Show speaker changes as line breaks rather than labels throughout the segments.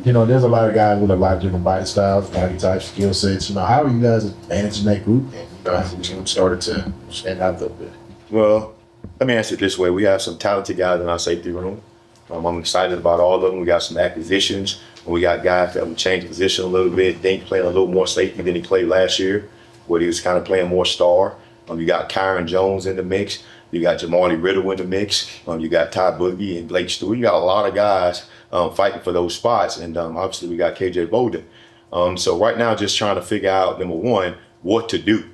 there's a lot of guys with a lot of different body styles, body types, skill sets. How are you guys managing that group? And as the team started to stand out a little bit.
Well, let me answer it this way. We have some talented guys in our safety room. I'm excited about all of them. We got some acquisitions. We got guys that will change position a little bit. Dink playing a little more safety than he played last year, where he was kind of playing more star. You got Kyron Jones in the mix. You got Jamali Riddle in the mix. You got Ty Boogie and Blake Stewart. You got a lot of guys fighting for those spots. And obviously we got KJ Bolden. So right now, just trying to figure out, number one, what to do.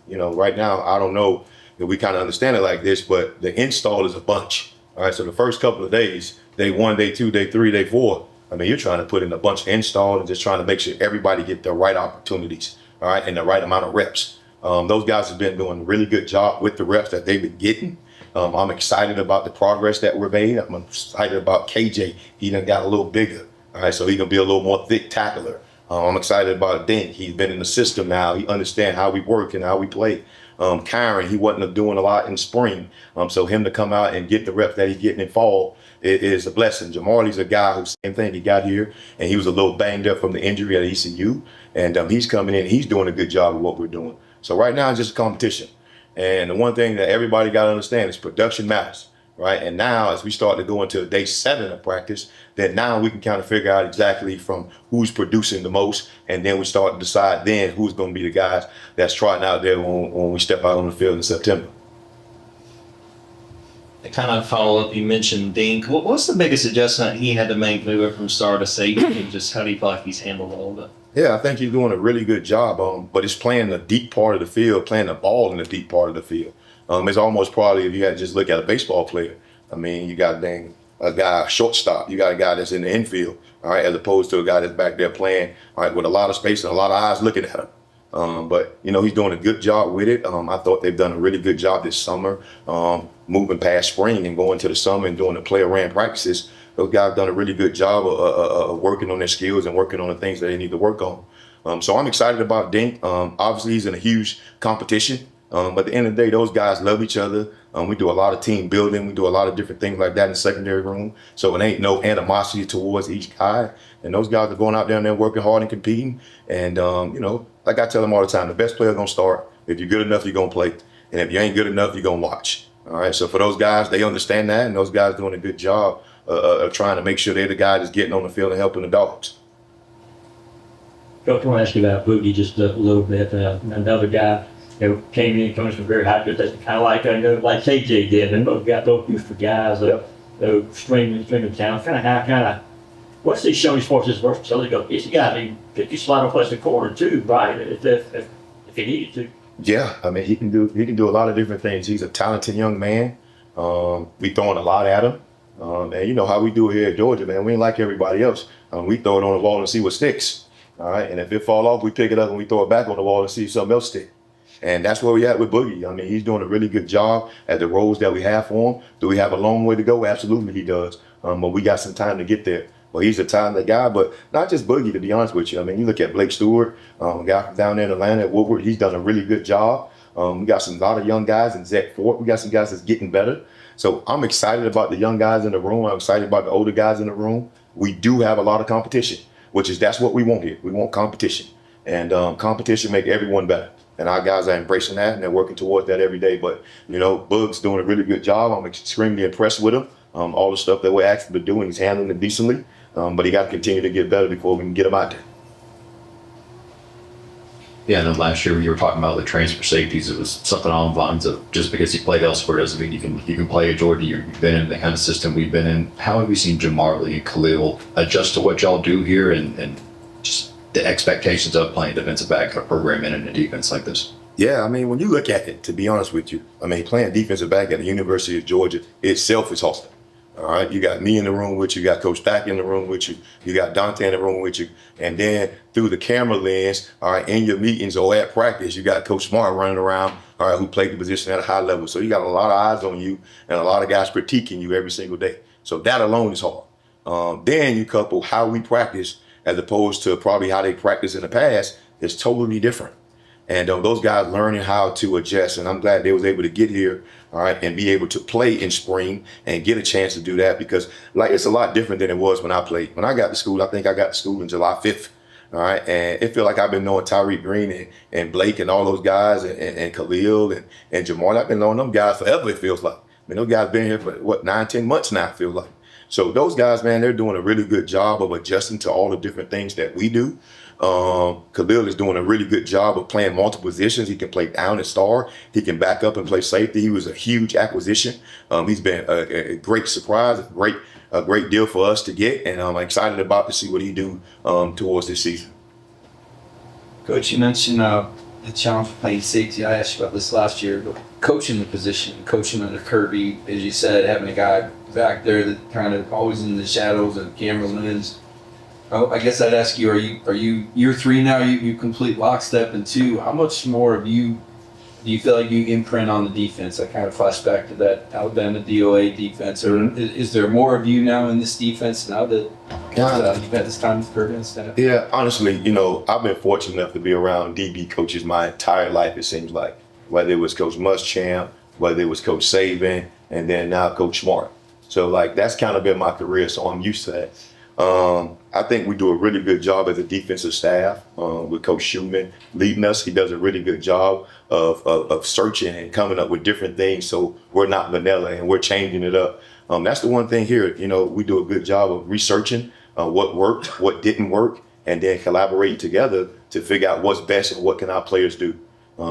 Right now, I don't know if we kind of understand it like this, but the install is a bunch. All right, so the first couple of days, day 1, day 2, day 3, day 4, you're trying to put in a bunch of install and just trying to make sure everybody get the right opportunities, all right, and the right amount of reps. Those guys have been doing a really good job with the reps that they've been getting. I'm excited about the progress that we're made. I'm excited about KJ. He done got a little bigger, all right, so he can be a little more thick tackler. I'm excited about Dink. He's been in the system now. He understands how we work and how we play. Kyron, he wasn't doing a lot in spring. So him to come out and get the reps that he's getting in fall, it is a blessing. Jamali's a guy who, same thing, he got here and he was a little banged up from the injury at ECU. And he's coming in, he's doing a good job of what we're doing. So right now it's just a competition. And the one thing that everybody got to understand is production matters, right? And now as we start to go into day 7 of practice, then now we can kind of figure out exactly from who's producing the most. And then we start to decide then who's going to be the guys that's trotting out there when we step out on the field in September.
To kind of follow up, you mentioned Dink. What's the biggest adjustment he had to make moving from star to safety? And just how do you feel like he's handled all of it?
Yeah, I think he's doing a really good job, but it's playing the deep part of the field, playing the ball in the deep part of the field. It's almost probably, if you had to just look at a baseball player, you got a guy, shortstop, you got a guy that's in the infield, all right, as opposed to a guy that's back there playing, all right, with a lot of space and a lot of eyes looking at him. But he's doing a good job with it. I thought they've done a really good job this summer, moving past spring and going to the summer and doing the player ran practices. Those guys have done a really good job of working on their skills and working on the things that they need to work on. So I'm excited about Dink. Obviously, he's in a huge competition. But at the end of the day, those guys love each other. We do a lot of team building. We do a lot of different things like that in the secondary room. So it ain't no animosity towards each guy. And those guys are going out there and they're working hard and competing. And, like I tell them all the time, the best player going to start. If you're good enough, you're going to play. And if you ain't good enough, you're going to watch. All right. So for those guys, they understand that. And those guys doing a good job of trying to make sure they're the guy that's getting on the field and helping the dogs.
Coach, I want to ask you about Boogie just a little bit. Another guy came in, coming from very high position, kind of like KJ did. And both used for guys extremely talented. What's he showing as far as his versatility? He's got he slide off the corner too, right? If he needed to.
Yeah, he can do a lot of different things. He's a talented young man. We throwing a lot at him. And you know how we do it here at Georgia, man. We ain't like everybody else. We throw it on the wall and see what sticks. All right, and if it fall off, we pick it up and we throw it back on the wall and see if something else stick. And that's where we at with Boogie. He's doing a really good job at the roles that we have for him. Do we have a long way to go? Absolutely, he does. But we got some time to get there. Well, he's a talented guy, but not just Boogie, to be honest with you. You look at Blake Stewart, a guy from down there in Atlanta at Woodward. He's done a really good job. We got a lot of young guys in Zach Fort. We got some guys that's getting better. So I'm excited about the young guys in the room. I'm excited about the older guys in the room. We do have a lot of competition, that's what we want here. We want competition. And competition make everyone better. And our guys are embracing that, and they're working towards that every day. But, Boog's doing a really good job. I'm extremely impressed with him. All the stuff that we're asking him to do, and he's handling it decently. But he got to continue to get better before we can get him out there.
Yeah, and then last year when you were talking about the transfer safeties, it was something along the lines of just because he played elsewhere doesn't mean you can play at Georgia. You've been in the kind of system we've been in. How have you seen Jamarli and Khalil adjust to what y'all do here and just the expectations of playing defensive back a program in a defense like this?
Yeah, when you look at it, to be honest with you, playing defensive back at the University of Georgia itself is hard. All right, you got me in the room with you, you got Coach Stack in the room with you, you got Dante in the room with you, and then through the camera lens, all right, in your meetings or at practice, you got Coach Smart running around, all right, who played the position at a high level. So you got a lot of eyes on you and a lot of guys critiquing you every single day. So that alone is hard. Then you couple how we practice as opposed to probably how they practice in the past is totally different. And those guys learning how to adjust, and I'm glad they was able to get here, all right, and be able to play in spring and get a chance to do that, because like it's a lot different than it was when I played. When I got to school, I think I got to school in July 5th, all right, and it feel like I've been knowing Tyreek Green and Blake and all those guys and Khalil and Jamal. I've been knowing them guys forever, it feels like. I mean, those guys been here for what, 9-10 months now, it feels like. So those guys, man, they're doing a really good job of adjusting to all the different things that we do. Khalil is doing a really good job of playing multiple positions. He can play down and star. He can back up and play safety. He was a huge acquisition. He's been a great surprise, a great deal for us to get, and I'm excited about to see what he do towards this season.
Coach, you mentioned the challenge of playing safety. I asked you about this last year, but coaching the position, coaching under Kirby, as you said, having a guy back there that kind of always in the shadows of the camera lens. Oh, I guess I'd ask you, are you year 3 now? You complete lockstep, and 2, how much more of you do you feel like you imprint on the defense? I kind of flash back to that Alabama DOA defense. Or is there more of you now in this defense now that you've had this time with Kirby and staff?
Yeah, honestly, you know, I've been fortunate enough to be around DB coaches my entire life, it seems like. Whether it was Coach Muschamp, whether it was Coach Saban, and then now Coach Smart. So, like, that's kind of been my career, so I'm used to that. I think we do a really good job as a defensive staff with Coach Schumann leading us. He does a really good job of searching and coming up with different things, so we're not vanilla and we're changing it up. That's the one thing here, you know, we do a good job of researching what worked, what didn't work, and then collaborating together to figure out what's best and what can our players do.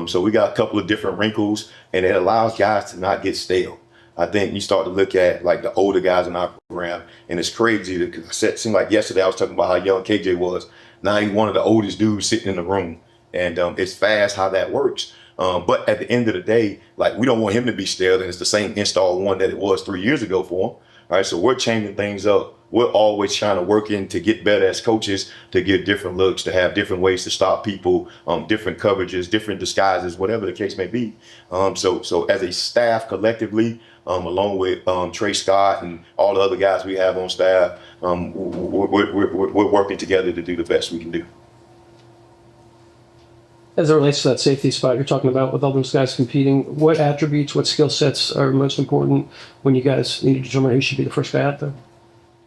So we got a couple of different wrinkles, and it allows guys to not get stale. I think you start to look at like the older guys in our program, and it's crazy because it seemed like yesterday I was talking about how young KJ was. Now he's one of the oldest dudes sitting in the room, and it's fast how that works. But at the end of the day, like, we don't want him to be stale, and it's the same install one that it was 3 years ago for him. All right, so we're changing things up. We're always trying to work in to get better as coaches, to get different looks, to have different ways to stop people, different coverages, different disguises, whatever the case may be. So as a staff collectively, along with Trey Scott and all the other guys we have on staff, we're working together to do the best we can do.
As it relates to that safety spot you're talking about with all those guys competing, what attributes, what skill sets are most important when you guys need to determine who should be the first guy out there?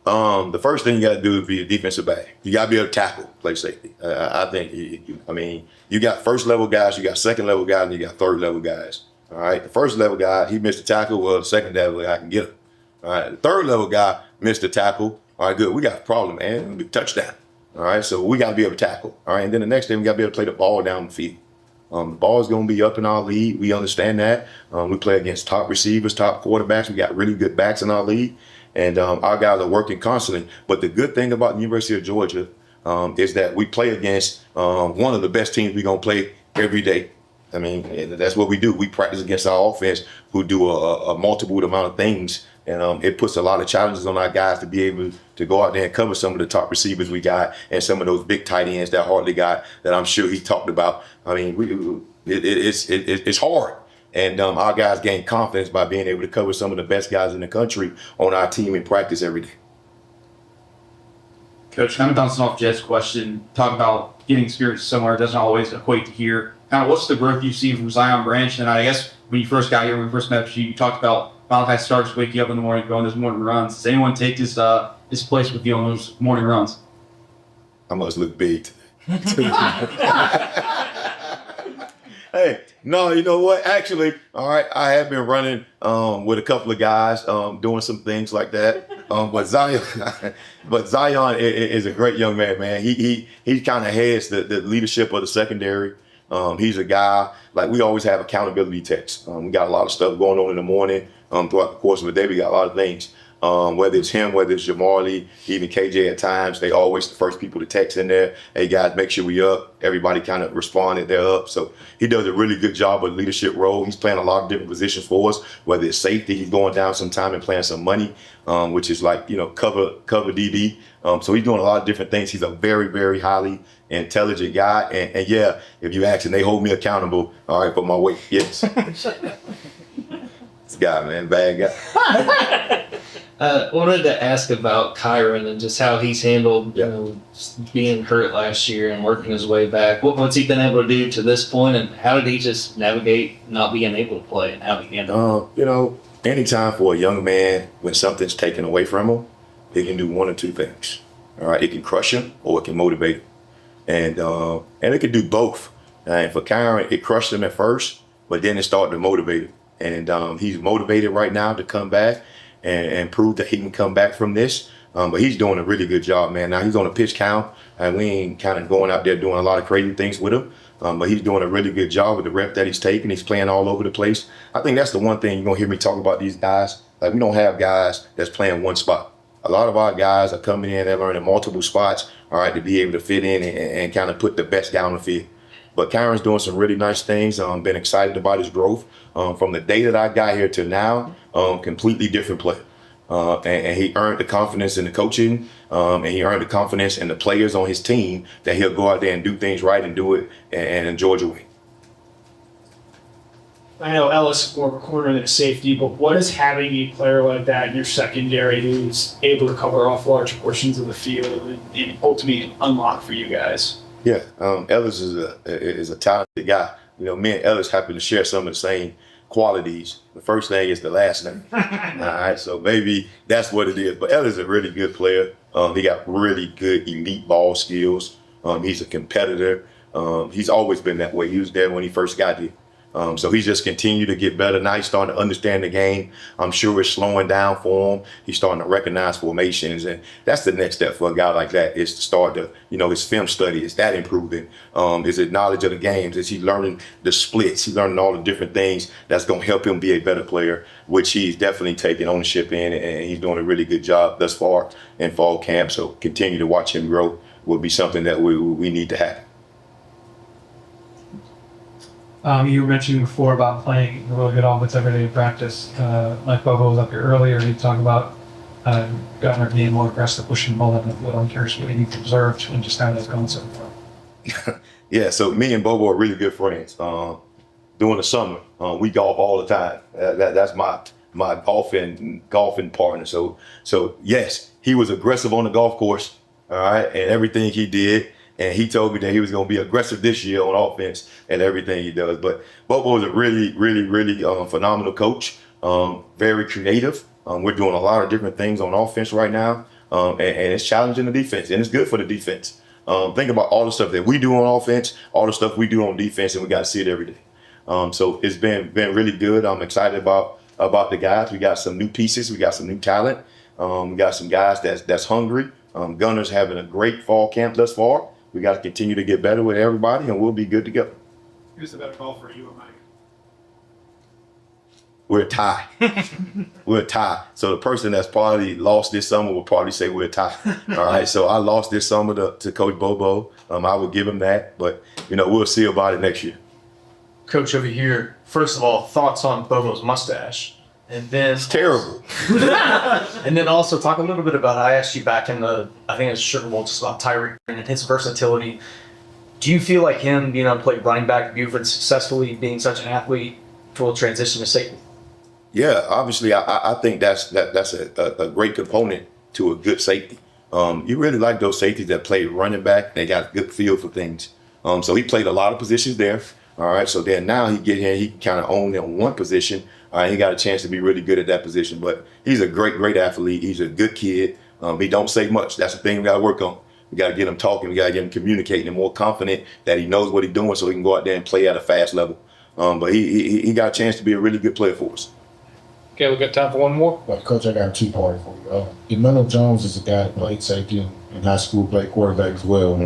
The first thing you got to do is be a defensive back. You got to be able to tackle, play safety. I think, you got first level guys, you got second level guys, and you got third level guys. All right, the first level guy, he missed a tackle. Well, the second level guy can get him. All right, the third level guy missed a tackle. All right, good. We got a problem, man. Touchdown. All right, so we got to be able to tackle. All right, and then the next thing, we got to be able to play the ball down the field. The ball is going to be up in our league. We understand that. We play against top receivers, top quarterbacks. We got really good backs in our league. And our guys are working constantly. But the good thing about the University of Georgia is that we play against one of the best teams we're going to play every day. I mean, that's what we do. We practice against our offense, who do a multiple amount of things. And it puts a lot of challenges on our guys to be able to go out there and cover some of the top receivers we got and some of those big tight ends that Hartley got that I'm sure he talked about. I mean, it's hard. And our guys gain confidence by being able to cover some of the best guys in the country on our team in practice every day.
Coach, kind of bouncing off Jed's question, talk about getting experience somewhere doesn't always equate to here. Kind of what's the growth you've seen from Zion Branch? And I guess when you first got here, when we first met you, you talked about Malachi Starks waking up in the morning, going those morning runs. Does anyone take his place with you on those morning runs?
I must look big today. Hey, no, you know what? Actually, all right, I have been running with a couple of guys doing some things like that. But Zion is a great young man. He kind of heads the leadership of the secondary. He's a guy, like, we always have accountability texts. We got a lot of stuff going on in the morning. Throughout the course of the day, we got a lot of things. Whether it's him, whether it's Jamali, even KJ at times, they always the first people to text in there. Hey guys, make sure we up. Everybody kind of responded, they're up. So he does a really good job of leadership role. He's playing a lot of different positions for us. Whether it's safety, he's going down some time and playing some money, which is like, cover DB. So he's doing a lot of different things. He's a very, very highly intelligent guy. And yeah, if you ask him, they hold me accountable, all right, for my weight. Yes. This guy, man, bad guy.
Wanted to ask about Kyron and just how he's handled,
Yeah.
you know, being hurt last year and working his way back. What's he been able to do to this point, and how did he just navigate not being able to play, and how he handled it?
You know, anytime for a young man, when something's taken away from him, it can do one or two things. All right, it can crush him or it can motivate him. And it can do both. And for Kyron, it crushed him at first, but then it started to motivate him. And he's motivated right now to come back and prove that he can come back from this. But he's doing a really good job, man. Now he's on a pitch count, and we ain't kind of going out there doing a lot of crazy things with him. But he's doing a really good job with the rep that he's taking. He's playing all over the place. I think that's the one thing you're gonna hear me talk about these guys. Like, we don't have guys that's playing one spot. A lot of our guys are coming in, they're learning multiple spots, all right, to be able to fit in and kind of put the best guy on the field. But Kyron's doing some really nice things. Been excited about his growth. From the day that I got here to now, completely different player. And he earned the confidence in the coaching, and he earned the confidence in the players on his team that he'll go out there and do things right and do it and enjoy the way.
I know Ellis is more of a corner than a safety, but what is having a player like that in your secondary who's able to cover off large portions of the field and ultimately unlock for you guys?
Yeah, Ellis is a talented guy. You know, me and Ellis happen to share some of the same qualities. The first thing is the last name. All right, so maybe that's what it is. But Ellis is a really good player. He got really good elite ball skills. He's a competitor. He's always been that way. He was there when he first got here. So he's just continued to get better. Now he's starting to understand the game. I'm sure it's slowing down for him. He's starting to recognize formations. And that's the next step for a guy like that, is to start to, you know, his film study. Is that improving? Is it knowledge of the games? Is he learning the splits? He's learning all the different things that's going to help him be a better player, which he's definitely taking ownership in. And he's doing a really good job thus far in fall camp. So continue to watch him grow will be something that we need to have.
You were mentioning before about playing a really good offense every day in practice. Like Bobo was up here earlier, he talked about Gunner being more aggressive, pushing the ball down the field. I'm curious what you've observed and just how that's going so far.
Yeah, so me and Bobo are really good friends. During the summer, we golf all the time. That's my golfing partner. So yes, he was aggressive on the golf course, all right, and everything he did. And he told me that he was going to be aggressive this year on offense and everything he does. But Bobo is a really phenomenal coach, very creative. We're doing a lot of different things on offense right now, and it's challenging the defense, and it's good for the defense. Think about all the stuff that we do on offense, all the stuff we do on defense, and we got to see it every day. So it's been really good. I'm excited about the guys. We got some new pieces. We got some new talent. We got some guys that's hungry. Gunner's having a great fall camp thus far. We got to continue to get better with everybody, and we'll be good to go.
Who's the better golfer, you or Mike?
We're a tie. We're a tie. So the person that's probably lost this summer will probably say we're a tie. All right. So I lost this summer to Coach Bobo. I would give him that, but you know, we'll see about it next year.
Coach over here, first of all, thoughts on Bobo's mustache? And then
It's terrible.
and then also talk a little bit about, I asked you back in I think it was Sugar Bowl, just about Tyreek and his versatility. Do you feel like him being able to play running back at Buford successfully, being such an athlete, will transition to safety?
Yeah, obviously, I think that's a great component to a good safety. You really like those safeties that play running back. They got good feel for things. So he played a lot of positions there. All right, so then now he get here, he can kind of own that one position. He got a chance to be really good at that position. But he's a great athlete. He's a good kid. He don't say much. That's the thing we got to work on. We got to get him talking. We got to get him communicating and more confident that he knows what he's doing, so he can go out there and play at a fast level. But he got a chance to be a really good player for us.
Okay, we got time for one more.
Well, Coach, I got a two-parter for you. Emmanuel Jones is a guy that played safety in high school, played quarterback as well.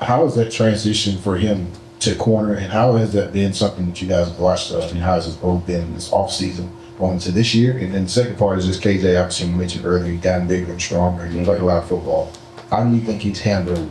How is that transition for him to corner, and how has that been something that you guys have watched? And how has his growth been this offseason going into this year? And then the second part is just KJ, obviously you mentioned earlier, he's gotten bigger and stronger. He played a lot of football. How do you think he's handled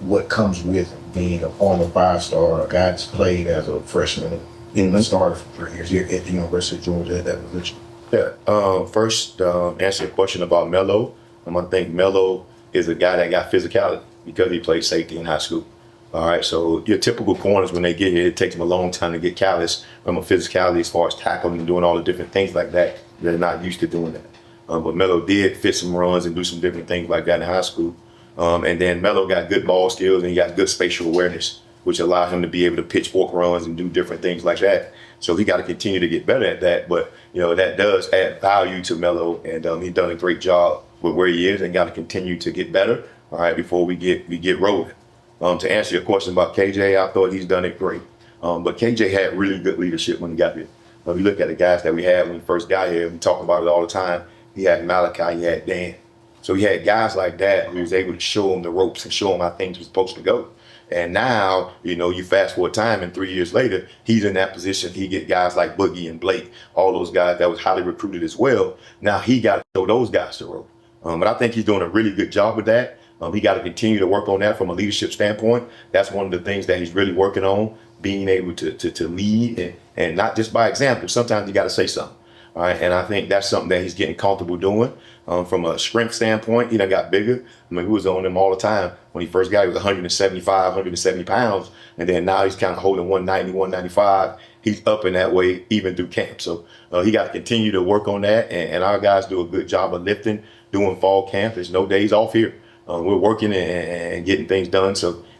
what comes with being a former five-star, a guy that's played as a freshman in the starter for 3 years here at the University of Georgia at that position?
Yeah. First, answer your question about Melo. I think Melo is a guy that got physicality because he played safety in high school. All right, so your typical corners, when they get here, it takes them a long time to get callous from a physicality as far as tackling and doing all the different things like that. They're not used to doing that. But Melo did fit some runs and do some different things like that in high school. And then Melo got good ball skills and he got good spatial awareness, which allowed him to be able to pitchfork runs and do different things like that. So he got to continue to get better at that. But, that does add value to Melo, and he's done a great job with where he is and got to continue to get better, all right, before we get rolling. To answer your question about KJ, I thought he's done it great. But KJ had really good leadership when he got here. If you look at the guys that we had when he first got here, we talk about it all the time. He had Malachi, he had Dan. So he had guys like that who was able to show him the ropes and show him how things were supposed to go. And now, you fast forward time and 3 years later, he's in that position. He get guys like Boogie and Blake, all those guys that was highly recruited as well. Now he got to show those guys the rope. But I think he's doing a really good job with that. He got to continue to work on that from a leadership standpoint. That's one of the things that he's really working on, being able to lead and not just by example. Sometimes you got to say something. All right, and I think that's something that he's getting comfortable doing. From a strength standpoint, he done got bigger. I mean, we was on him all the time. When he first got here, he was 175, 170 pounds. And then now he's kind of holding 190, 195. He's up in that way even through camp. So he got to continue to work on that. And our guys do a good job of lifting, doing fall camp. There's no days off here. We're working and getting things done.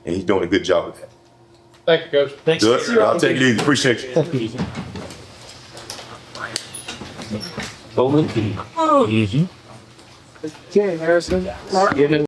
And he's doing a good job with that.
Thank you, Coach.
Thanks.
Good. I'll take it easy. Appreciate you.
Okay, Harrison.